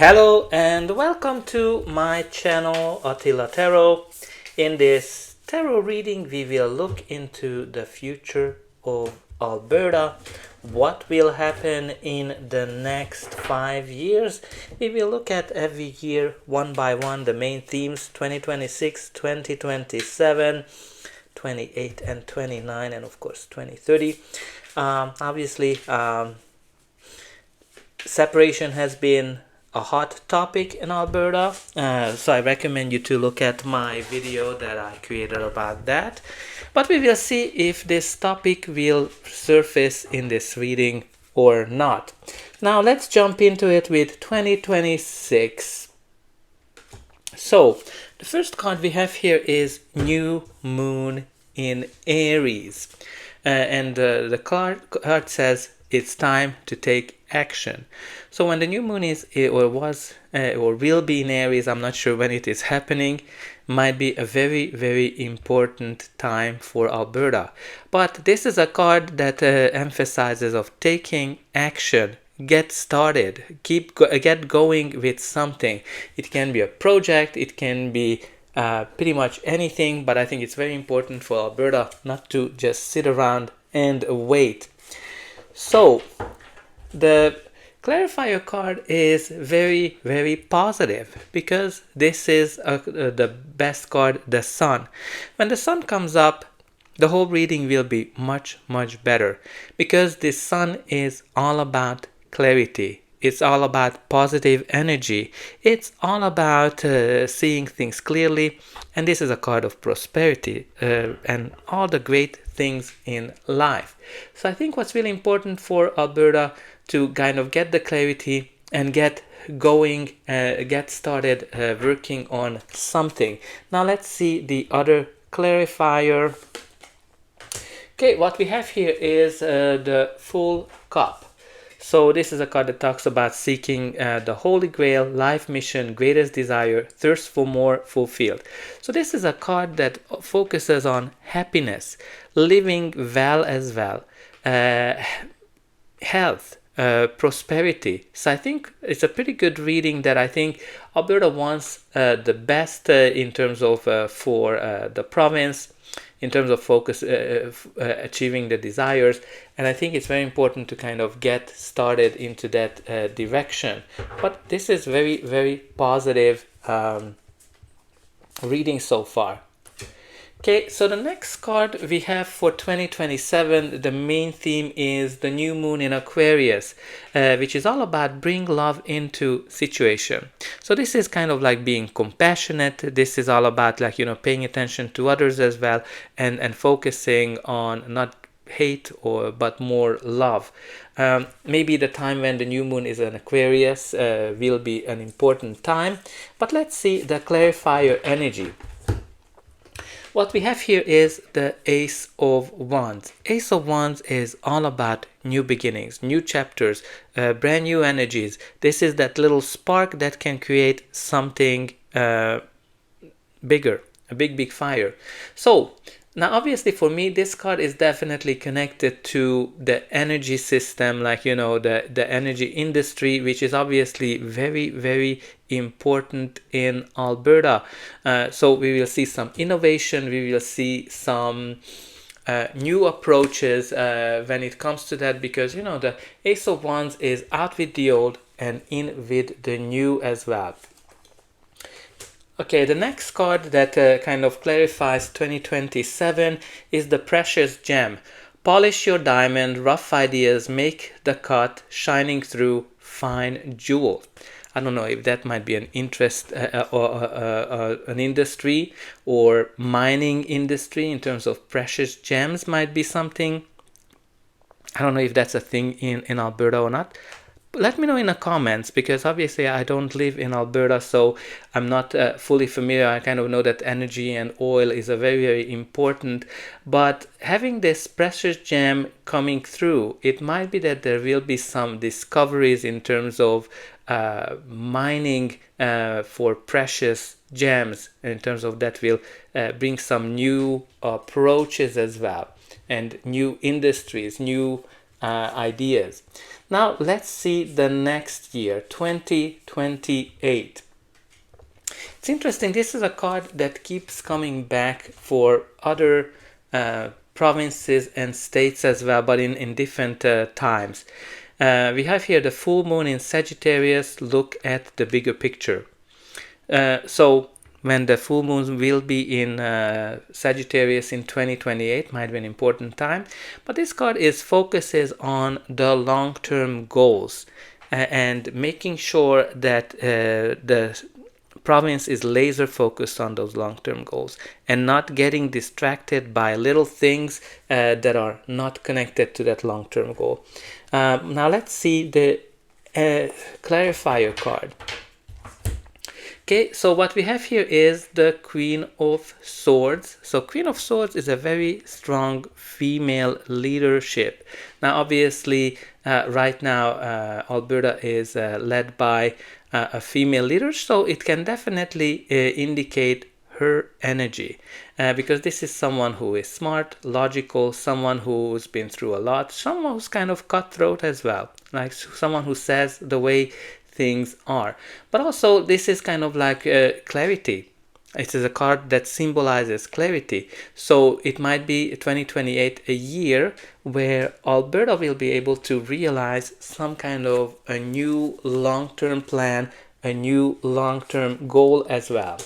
Hello and welcome to my channel Attila Tarot. In this tarot reading we will look into the future of Alberta, what will happen in the next 5 years. We will look at every year one by one the main themes 2026, 2027, 28 and 29 and of course 2030. Obviously separation has been a hot topic in Alberta, so I recommend you to look at my video that I created about that. But we will see if this topic will surface in this reading or not. Now let's jump into it with 2026. So the first card we have here is New Moon in Aries, and the card says it's time to take action. So when the new moon is or will be in Aries, I'm not sure when it is happening, might be a very important time for Alberta. But this is a card that emphasizes of taking action. Get started, get going with something. It can be a project, it can be pretty much anything, but I think it's very important for Alberta not to just sit around and wait. So the clarifier card is very positive because this is the best card, the sun. When the sun comes up, the whole reading will be much better because this sun is all about clarity. It's all about positive energy. It's all about seeing things clearly, and this is a card of prosperity and all the great things in life. So I think what's really important for Alberta to kind of get the clarity and get going, get started working on something. Now let's see the other clarifier. Okay, what we have here is the Full Cup. So this is a card that talks about seeking the Holy Grail, life mission, greatest desire, thirst for more, fulfilled. So this is a card that focuses on happiness, living well as well, health, prosperity. So I think it's a pretty good reading that I think Alberta wants the best in terms of for the province, in terms of focus, achieving the desires, and I think it's very important to kind of get started into that direction. But this is very positive reading so far. Okay, so the next card we have for 2027, the main theme is the new moon in Aquarius, which is all about bring love into situation. So this is kind of like being compassionate. This is all about like, paying attention to others as well and focusing on not hate but more love. Maybe the time when the new moon is in Aquarius will be an important time, but let's see the clarifier energy. What we have here is the Ace of Wands. Ace of Wands is all about new beginnings, new chapters, brand new energies. This is that little spark that can create something bigger, a big fire. So now obviously for me this card is definitely connected to the energy system, like the energy industry, which is obviously very important in Alberta. So we will see some innovation, we will see some new approaches when it comes to that, because the Ace of Wands is out with the old and in with the new as well. Okay, the next card that kind of clarifies 2027 is the Precious Gem. Polish your diamond, rough ideas, make the cut, shining through, fine jewel. I don't know if that might be an interest or an industry, or mining industry in terms of precious gems might be something. I don't know if that's a thing in Alberta or not. Let me know in the comments, because obviously I don't live in Alberta, so I'm not fully familiar. I kind of know that energy and oil is a very important, but having this precious gem coming through, it might be that there will be some discoveries in terms of mining for precious gems. In terms of that will bring some new approaches as well, and new industries, new ideas. Now let's see the next year, 2028. It's interesting, this is a card that keeps coming back for other provinces and states as well, but in different times. We have here the full moon in Sagittarius. Look at the bigger picture. So when the full moon will be in Sagittarius in 2028, might be an important time. But this card focuses on the long-term goals and making sure that the province is laser focused on those long-term goals and not getting distracted by little things that are not connected to that long-term goal. Now let's see the clarifier card. Okay, so what we have here is the Queen of Swords. So Queen of Swords is a very strong female leadership. Now obviously right now Alberta is led by a female leader, so it can definitely indicate her energy because this is someone who is smart, logical, someone who's been through a lot, someone who's kind of cutthroat as well, like someone who says the way things are. But also this is kind of like clarity. It is a card that symbolizes clarity. So it might be 2028, a year where Alberta will be able to realize some kind of a new long-term plan, a new long-term goal as well.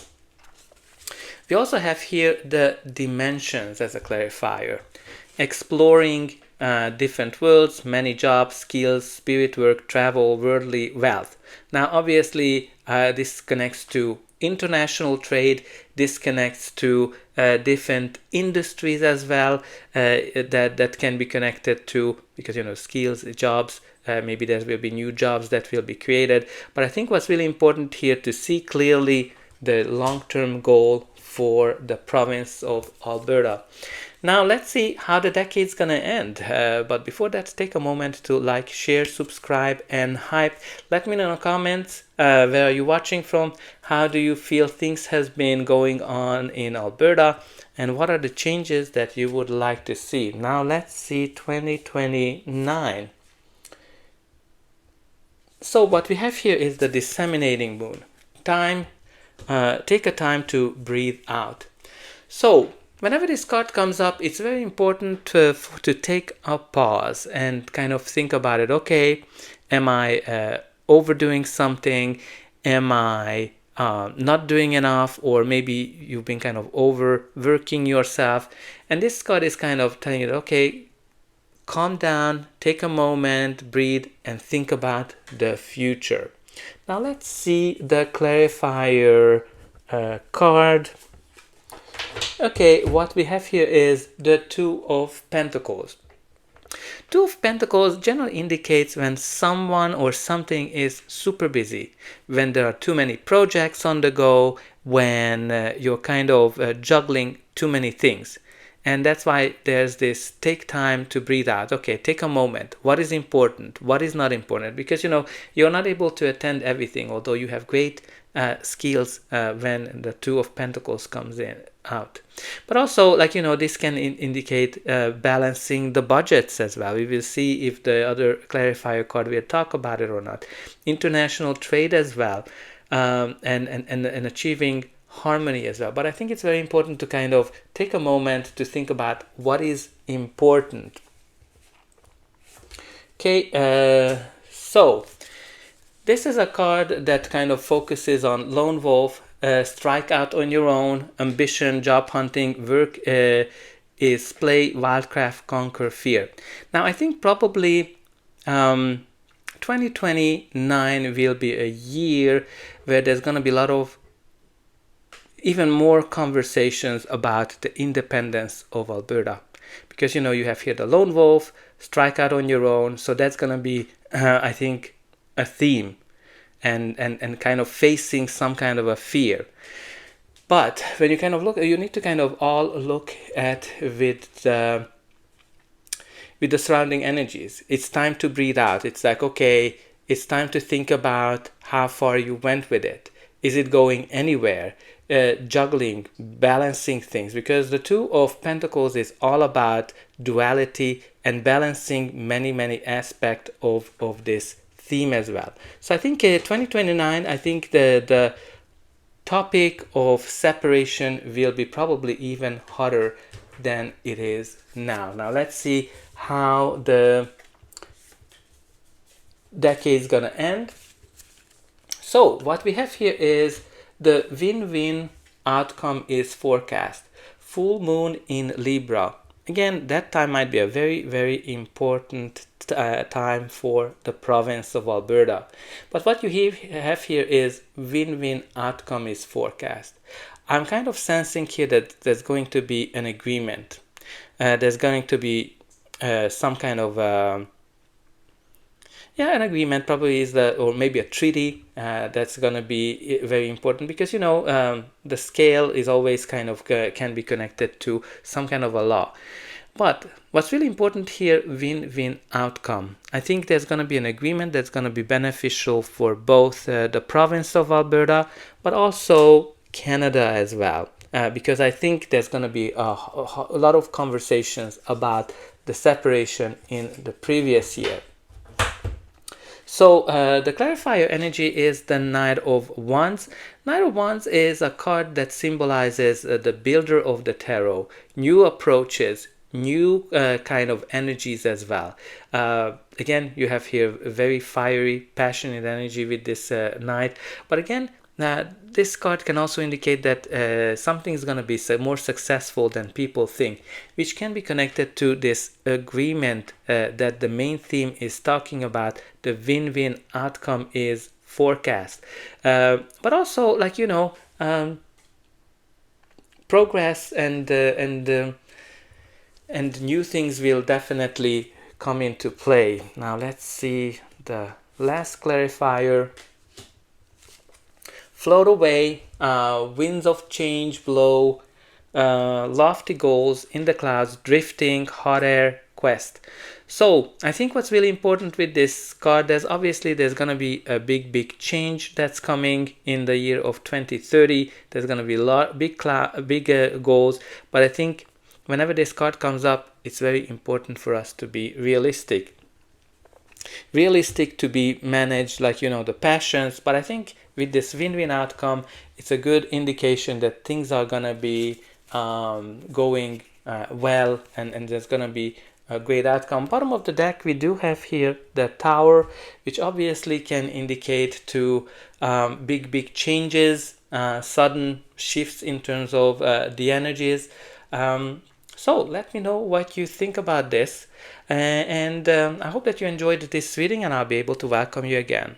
We also have here the dimensions as a clarifier. Exploring different worlds, many jobs, skills, spirit work, travel, worldly wealth. Now obviously this connects to international trade, this connects to different industries as well that can be connected to, because skills, jobs, maybe there will be new jobs that will be created. But I think what's really important here to see clearly the long-term goal for the province of Alberta. Now let's see how the decade's gonna end. But before that, take a moment to like, share, subscribe, and hype. Let me know in the comments where are you watching from, how do you feel things has been going on in Alberta, and what are the changes that you would like to see. Now let's see 2029. So what we have here is the disseminating moon. Take a time to breathe out. So whenever this card comes up, it's very important to take a pause and kind of think about it. Okay, am I overdoing something? Am I not doing enough? Or maybe you've been kind of overworking yourself. And this card is kind of telling you, okay, calm down, take a moment, breathe, and think about the future. Now let's see the clarifier card. Okay, what we have here is the Two of Pentacles. Two of Pentacles generally indicates when someone or something is super busy, when there are too many projects on the go, when you're kind of juggling too many things. And that's why there's this take time to breathe out. Okay, take a moment. What is important? What is not important? Because, you're not able to attend everything, although you have great skills when the Two of Pentacles comes out. But also, this can indicate balancing the budgets as well. We will see if the other clarifier card will talk about it or not. International trade as well, and achieving harmony as well. But I think it's very important to kind of take a moment to think about what is important. Okay, so this is a card that kind of focuses on lone wolf, strike out on your own, ambition, job hunting, work is play, wildcraft, conquer, fear. Now I think probably 2029 will be a year where there's going to be a lot of even more conversations about the independence of Alberta, because you have here the lone wolf, strike out on your own. So that's gonna be I think a theme and kind of facing some kind of a fear. But when you kind of look, you need to kind of all look at with the surrounding energies. It's time to breathe out. It's like, okay, it's time to think about how far you went with it. is it going anywhere? Juggling, balancing things, because the Two of Pentacles is all about duality and balancing many aspects of this theme as well. So I think 2029, I think the topic of separation will be probably even hotter than it is now. Now let's see how the decade is gonna end. So what we have here is the win-win outcome is forecast. Full moon in Libra. Again, that time might be a very important time for the province of Alberta. But what you have here is win-win outcome is forecast. I'm kind of sensing here that there's going to be an agreement. There's going to be some kind of an agreement probably is or maybe a treaty that's going to be very important, because the scale is always kind of can be connected to some kind of a law. But what's really important here, win-win outcome. I think there's going to be an agreement that's going to be beneficial for both the province of Alberta, but also Canada as well. Because I think there's going to be a lot of conversations about the separation in the previous year. So the clarifier energy is the Knight of Wands. Knight of Wands is a card that symbolizes the builder of the tarot, new approaches, new kind of energies as well. Again, you have here very fiery, passionate energy with this Knight. But again, this card can also indicate that something is going to be more successful than people think, which can be connected to this agreement that the main theme is talking about. The win-win outcome is forecast. But also, like, progress and new things will definitely come into play. Now let's see the last clarifier. Float away, winds of change blow, lofty goals in the clouds, drifting, hot air, quest. So I think what's really important with this card, there's going to be a big change that's coming in the year of 2030. There's going to be big goals, but I think whenever this card comes up, it's very important for us to be realistic to be managed, like, the passions. But I think with this win-win outcome, it's a good indication that things are gonna be going well, and there's gonna be a great outcome. Bottom of the deck, we do have here the Tower, which obviously can indicate to big changes, sudden shifts in terms of the energies. So let me know what you think about this, and I hope that you enjoyed this reading, and I'll be able to welcome you again.